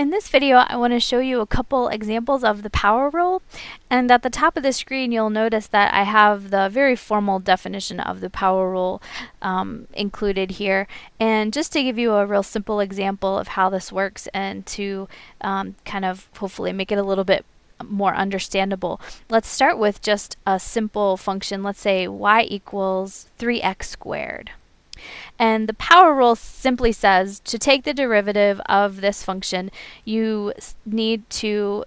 In this video, I want to show you a couple examples of the power rule, and at the top of the screen you'll notice that I have the very formal definition of the power rule included here. And just to give you a real simple example of how this works and to kind of hopefully make it a little bit more understandable, let's start with just a simple function. Let's say y equals 3x squared. And the power rule simply says to take the derivative of this function, you need to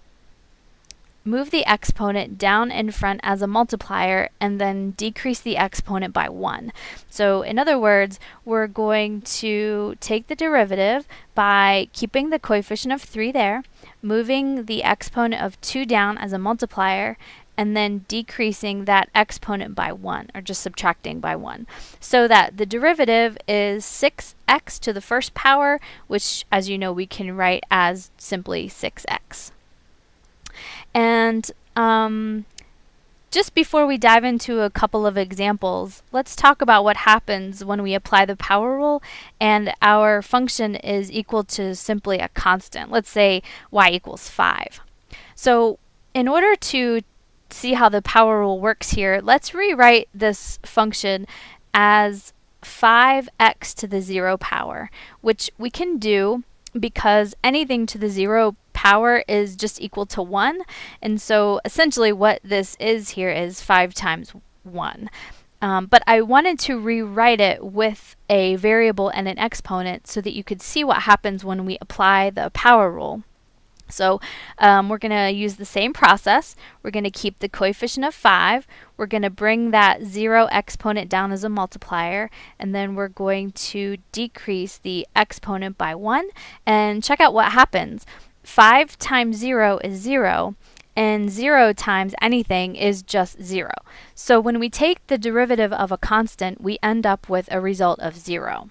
move the exponent down in front as a multiplier and then decrease the exponent by 1. So in other words, we're going to take the derivative by keeping the coefficient of 3 there, moving the exponent of 2 down as a multiplier, and then decreasing that exponent by 1, or just subtracting by 1. So that the derivative is 6x to the first power, which, as you know, we can write as simply 6x. And just before we dive into a couple of examples, let's talk about what happens when we apply the power rule and our function is equal to simply a constant. Let's say y equals 5. So in order to see how the power rule works here, let's rewrite this function as 5x to the 0 power, which we can do because anything to the 0 power is just equal to 1. And so essentially what this is here is 5 times 1. But I wanted to rewrite it with a variable and an exponent so that you could see what happens when we apply the power rule. So we're going to use the same process. We're going to keep the coefficient of 5. We're going to bring that 0 exponent down as a multiplier, and then we're going to decrease the exponent by 1. And check out what happens. 5 times 0 is 0, and 0 times anything is just 0. So when we take the derivative of a constant, we end up with a result of 0.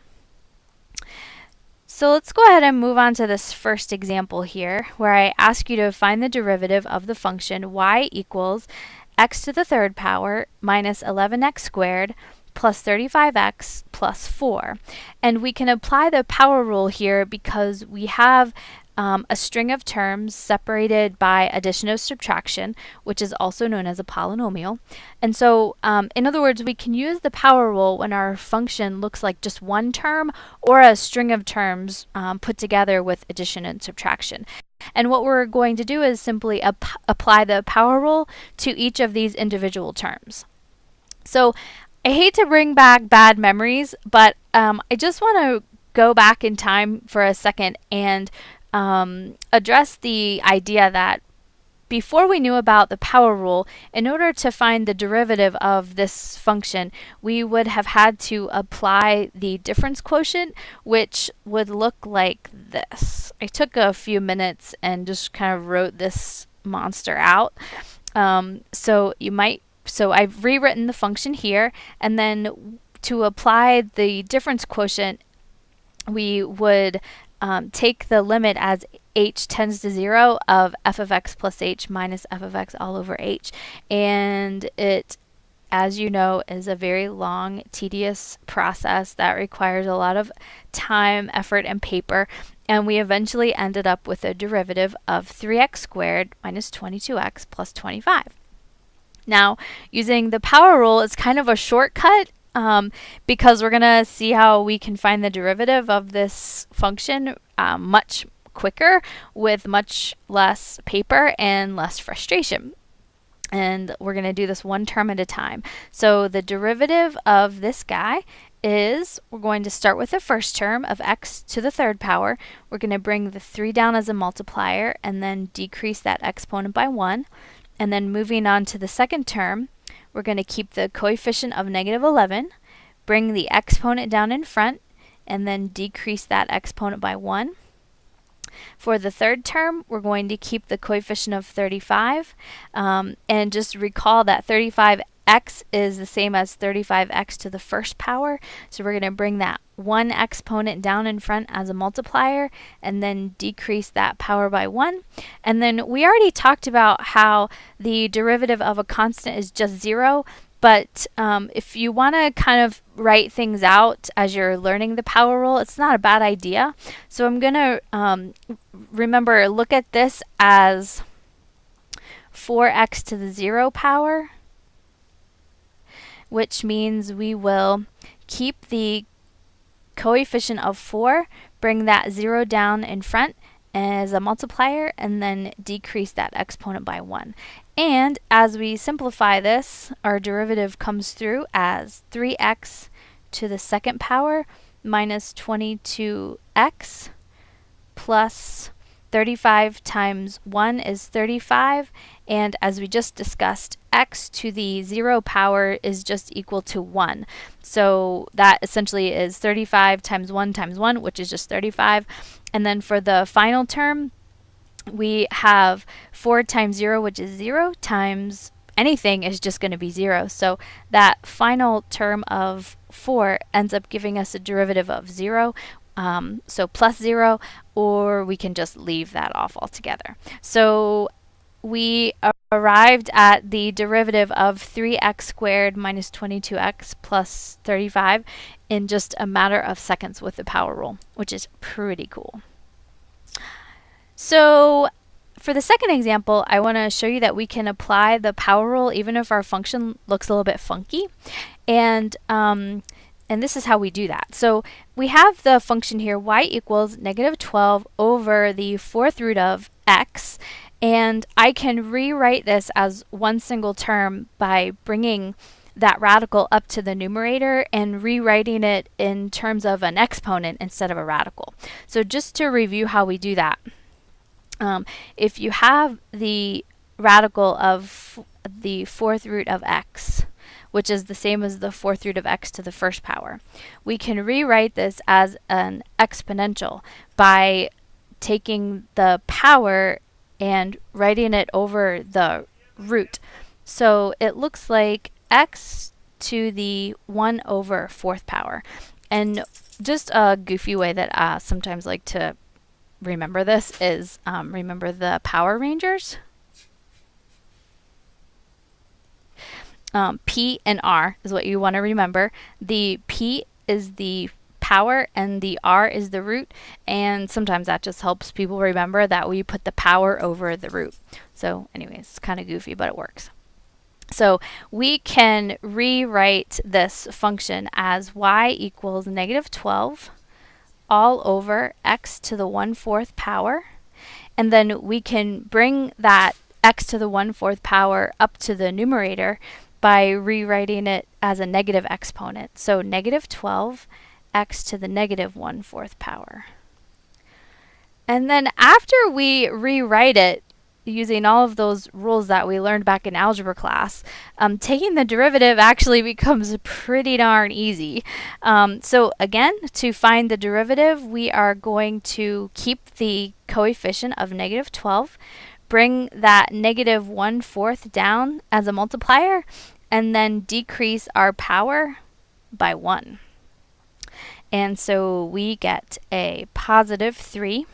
So let's go ahead and move on to this first example here, where I ask you to find the derivative of the function y equals x to the third power minus 11x squared plus 35x plus 4. And we can apply the power rule here because we have a string of terms separated by addition or subtraction, which is also known as a polynomial. And so, in other words, we can use the power rule when our function looks like just one term or a string of terms put together with addition and subtraction. And what we're going to do is simply apply the power rule to each of these individual terms. So I hate to bring back bad memories, but I just want to go back in time for a second and address the idea that before we knew about the power rule, in order to find the derivative of this function, we would have had to apply the difference quotient, which would look like this. I took a few minutes and just kind of wrote this monster out. So I've rewritten the function here, and then to apply the difference quotient, we would take the limit as h tends to 0 of f of x plus h minus f of x all over h. And it, as you know, is a very long, tedious process that requires a lot of time, effort, and paper. And we eventually ended up with a derivative of 3x squared minus 22x plus 25. Now, using the power rule is kind of a shortcut because we're going to see how we can find the derivative of this function much quicker with much less paper and less frustration. And we're going to do this one term at a time. So the derivative of this guy is, we're going to start with the first term of x to the third power. We're going to bring the 3 down as a multiplier and then decrease that exponent by 1. And then moving on to the second term, we're going to keep the coefficient of negative 11, bring the exponent down in front, and then decrease that exponent by 1. For the third term, we're going to keep the coefficient of 35, and just recall that 35x is the same as 35x to the first power. So we're going to bring that 1 exponent down in front as a multiplier and then decrease that power by 1. And then we already talked about how the derivative of a constant is just 0, But if you want to kind of write things out as you're learning the power rule, it's not a bad idea. So I'm going to remember, look at this as 4x to the 0 power, which means we will keep the coefficient of 4, bring that 0 down in front as a multiplier, and then decrease that exponent by 1. And as we simplify this, our derivative comes through as 3x to the second power minus 22x plus 35 times 1 is 35, and as we just discussed, x to the 0 power is just equal to 1. So that essentially is 35 times 1, which is just 35. And then for the final term, we have 4 times 0, which is 0, times anything is just going to be 0. So that final term of 4 ends up giving us a derivative of 0. So plus 0, or we can just leave that off altogether. So we arrived at the derivative of 3x squared minus 22x plus 35 in just a matter of seconds with the power rule, which is pretty cool. So for the second example, I want to show you that we can apply the power rule even if our function looks a little bit funky. And this is how we do that. So we have the function here, y equals negative 12 over the fourth root of x. And I can rewrite this as one single term by bringing that radical up to the numerator and rewriting it in terms of an exponent instead of a radical. So just to review how we do that. If you have the radical of the fourth root of x, which is the same as the fourth root of x to the first power, we can rewrite this as an exponential by taking the power and writing it over the root. So it looks like x to the 1 over fourth power. And just a goofy way that I sometimes like to remember this is remember the Power Rangers. P and R is what you want to remember. The P is the power and the R is the root, and sometimes that just helps people remember that we put the power over the root. So anyways, it's kind of goofy, but it works. So we can rewrite this function as y equals negative 12 all over x to the 1/4 power, and then we can bring that x to the 1/4 power up to the numerator by rewriting it as a negative exponent. So negative 12 x to the negative 1/4 power. And then after we rewrite it using all of those rules that we learned back in algebra class, taking the derivative actually becomes pretty darn easy. So again, to find the derivative, we are going to keep the coefficient of negative 12, bring that negative 1/4 down as a multiplier, and then decrease our power by 1. And so we get a positive 3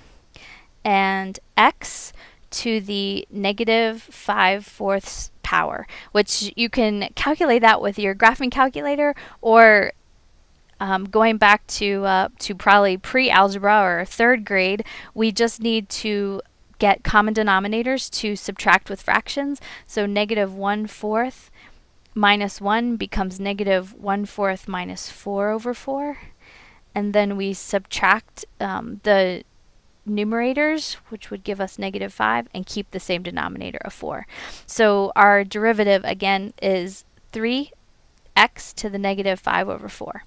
and x to the negative 5/4 power, which you can calculate that with your graphing calculator, or going back to probably pre-algebra or third grade, we just need to get common denominators to subtract with fractions. So negative 1/4 minus 1 becomes negative 1/4 minus 4 over 4. And then we subtract the numerators, which would give us negative 5, and keep the same denominator of 4. So our derivative again is 3x to the negative 5 over 4.